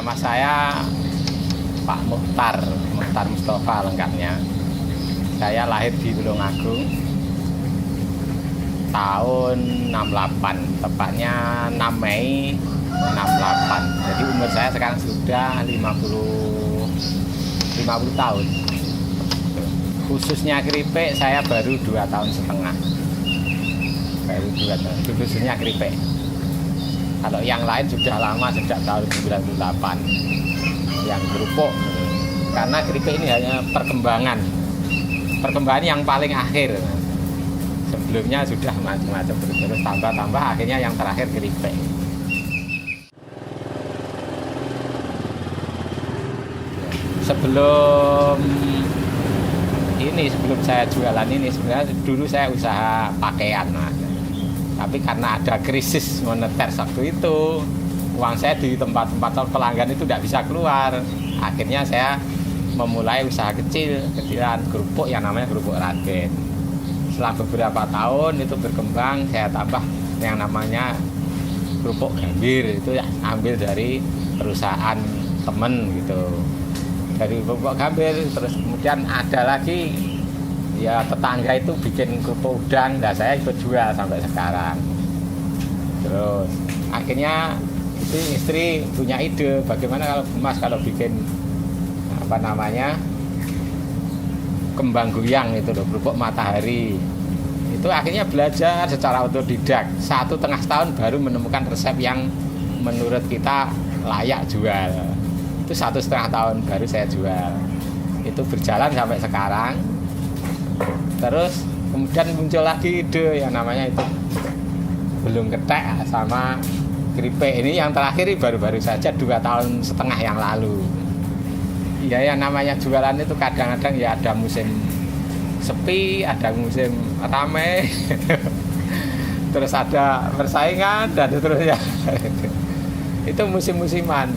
Nama saya Pak Mukhtar Mustafa lengkapnya. Saya lahir di Tulungagung tahun 68, tepatnya 6 Mei 68. Jadi umur saya sekarang sudah 50 tahun. Khususnya keripik saya baru 2,5 tahun. Baru 2 tahun, khususnya keripik. Kalau yang lain sudah lama, sejak tahun 98. Yang kerupuk, karena keripik ini hanya perkembangan yang paling akhir. Sebelumnya sudah macam-macam, terus tambah akhirnya yang terakhir keripik. Sebelum saya jualan ini, sebenarnya dulu saya usaha pakaian, Mas. Tapi karena ada krisis moneter waktu itu, uang saya di tempat-tempat pelanggan itu tidak bisa keluar. Akhirnya saya memulai usaha kecilan kerupuk yang namanya kerupuk Raden. Setelah beberapa tahun itu berkembang, saya tambah yang namanya kerupuk Gambir. Itu ya, ambil dari perusahaan temen gitu. Dari kerupuk Gambir, terus kemudian ada lagi ya tetangga itu bikin kerupuk udang, dan saya ikut jual sampai sekarang. Terus akhirnya itu istri punya ide, bagaimana kalau Mas kalau bikin kembang goyang itu loh, kerupuk matahari. Itu akhirnya belajar secara otodidak. 1,5 tahun baru menemukan resep yang menurut kita layak jual. Itu 1,5 tahun baru saya jual. Itu berjalan sampai sekarang. Terus kemudian muncul lagi ide yang namanya itu belum ketek sama keripik. Ini yang terakhir baru-baru saja 2,5 tahun yang lalu. Ya namanya jualan itu kadang-kadang ya ada musim sepi, ada musim ramai, terus ada persaingan dan seterusnya. Itu musim-musiman.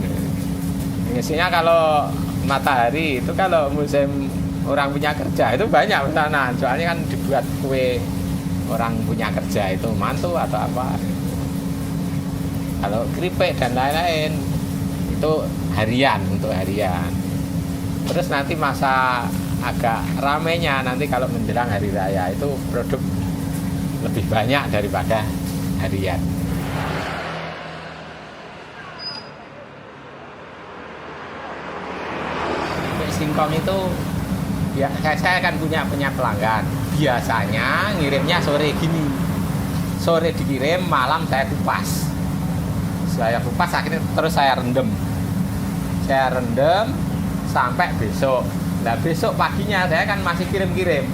Biasanya kalau matahari itu kalau musim orang punya kerja itu banyak pesanan, soalnya kan dibuat kue orang punya kerja itu mantu atau apa. Kalau keripik dan lain-lain itu untuk harian. Terus nanti masa agak ramainya nanti kalau menjelang hari raya itu produk lebih banyak daripada harian. Singkong itu ya saya kan punya pelanggan. Biasanya ngirimnya sore gini. Sore dikirim, malam saya kupas. Saya kupas akhirnya terus saya rendam. Sampai besok. Nah besok paginya saya kan masih kirim-kirim,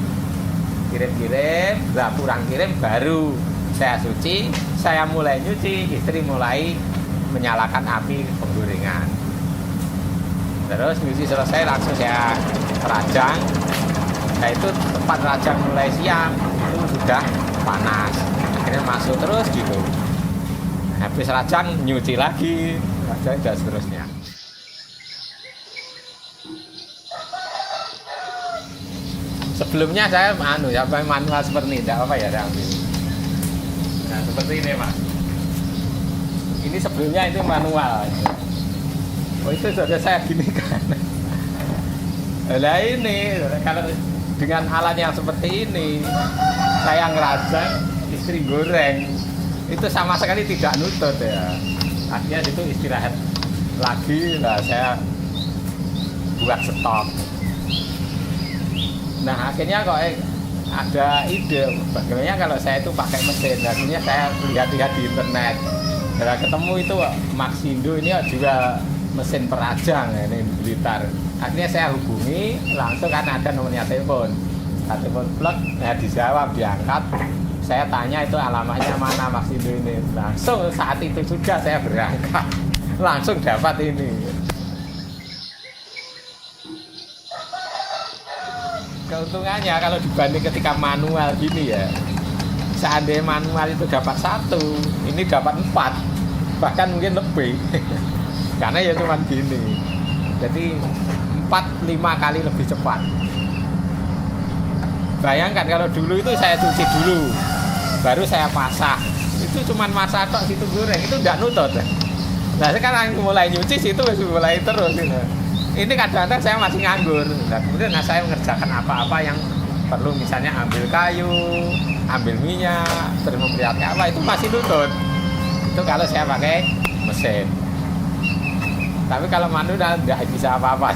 lah kurang kirim baru saya cuci, saya mulai nyuci, istri mulai menyalakan api penggorengan. Terus nyuci selesai langsung saya rajang. Nah itu tempat rajang mulai siang itu sudah panas, akhirnya masuk terus gitu. Habis rajang nyuci lagi, rajang dan seterusnya. Sebelumnya saya manual seperti ini, tidak apa ya, ambil. Nah seperti ini Mas. Ini sebelumnya itu manual. Oh itu sudah saya gini kan. Nah ini kalau dengan alat yang seperti ini, saya ngerajang, istri goreng, itu sama sekali tidak nutut ya. Akhirnya itu istirahat lagi, lah saya buat stok. Nah akhirnya kok ada ide bagaimana kalau saya itu pakai mesin. Akhirnya saya lihat-lihat di internet, dan ketemu itu Maxindo ini juga mesin perajang ini di Blitar. Akhirnya saya hubungi langsung karena ada nomornya telepon plug, nah dijawab, diangkat. Saya tanya itu alamatnya mana Maxindo ini. Langsung saat itu sudah saya berangkat, langsung dapat ini. Keuntungannya kalau dibanding ketika manual gini ya, seandainya manual itu dapat 1, ini dapat 4, bahkan mungkin lebih. Karena ya cuma gini, jadi 4-5 kali lebih cepat. Bayangkan kalau dulu itu saya cuci dulu, baru saya masak. Itu cuma masak tok situ goreng, itu enggak nutut. Nah sekarang mulai nyuci situ mulai terus gitu. Ini kadang-kadang saya masih nganggur. Nah, kemudian saya mengerjakan apa-apa yang perlu, misalnya ambil kayu, ambil minyak, terus memperlihatkan apa, itu masih nutut. Itu kalau saya pakai mesin. Tapi kalau manual tidak bisa apa-apa.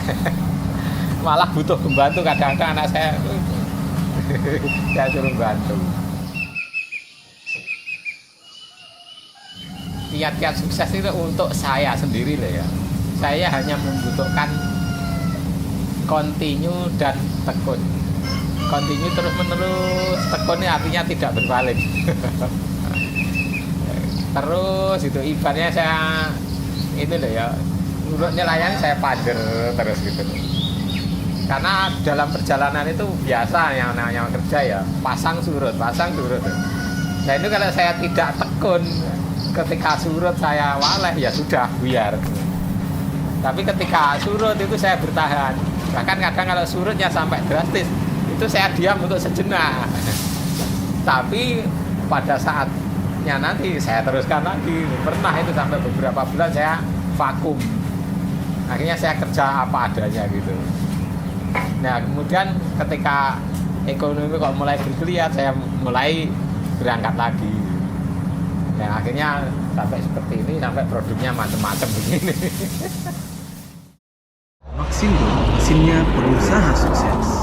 Malah butuh pembantu kadang-kadang anak saya. Saya suruh bantu. Kiat-kiat sukses itu untuk saya sendiri loh ya. Saya hanya membutuhkan continue dan tekun. Continue terus menerus, tekun ini artinya tidak berbalik. Terus itu ibaratnya saya itu loh ya, urut nelayan saya pader terus gitu. Karena dalam perjalanan itu biasa yang namanya kerja ya, pasang surut. Nah itu kalau saya tidak tekun, ketika surut saya waleh ya sudah buyar. Tapi ketika surut itu saya bertahan. Bahkan kadang kalau surutnya sampai drastis, itu saya diam untuk sejenak. Tapi pada saatnya nanti saya teruskan lagi. Pernah itu sampai beberapa bulan saya vakum. Akhirnya saya kerja apa adanya gitu. Nah kemudian ketika ekonomi kok mulai bergeliat, saya mulai berangkat lagi. Nah akhirnya sampai seperti ini, sampai produknya macam-macam begini. Maxindo, mesinnya pengusaha sukses.